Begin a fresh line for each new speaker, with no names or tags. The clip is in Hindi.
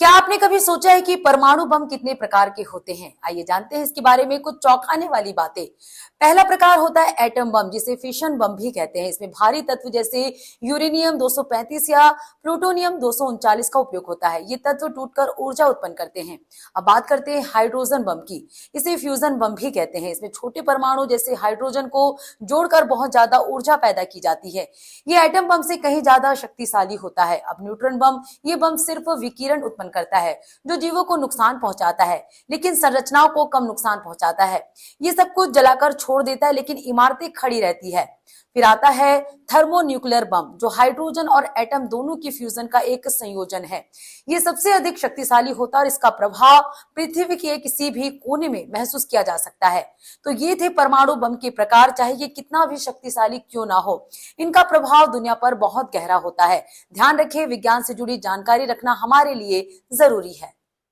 क्या आपने कभी सोचा है कि परमाणु बम कितने प्रकार के होते हैं? आइए जानते हैं इसके बारे में कुछ चौंकाने वाली बातें। पहला प्रकार होता है एटम बम, जिसे फिशन बम भी कहते हैं। इसमें भारी तत्व जैसे यूरेनियम 235 या प्लूटोनियम 239 का उपयोग होता है। ये तत्व टूटकर ऊर्जा उत्पन्न करते हैं। अब बात करते हैं हाइड्रोजन बम की। इसे फ्यूजन बम भी कहते हैं। इसमें छोटे परमाणु जैसे हाइड्रोजन को जोड़कर बहुत ज्यादा ऊर्जा पैदा की जाती है। ये एटम बम से कहीं ज्यादा शक्तिशाली होता है। अब न्यूट्रॉन बम, ये बम सिर्फ विकिरण उत्पन्न करता है जो जीवों को नुकसान पहुंचाता है, लेकिन संरचनाओं को कम नुकसान पहुंचाता है। ये सब कुछ जलाकर छोड़ देता है, लेकिन इमारतें खड़ी रहती है। फिर आता है थर्मोन्यूक्लियर बम, जो हाइड्रोजन और एटम दोनों की फ्यूजन का एक संयोजन है। ये सबसे अधिक शक्तिशाली होता है और इसका प्रभाव पृथ्वी के किसी भी कोने में महसूस किया जा सकता है। तो ये थे परमाणु बम के प्रकार। चाहे ये कितना भी शक्तिशाली क्यों ना हो, इनका प्रभाव दुनिया पर बहुत गहरा होता है। ध्यान रखें, विज्ञान से जुड़ी जानकारी रखना हमारे लिए जरूरी है।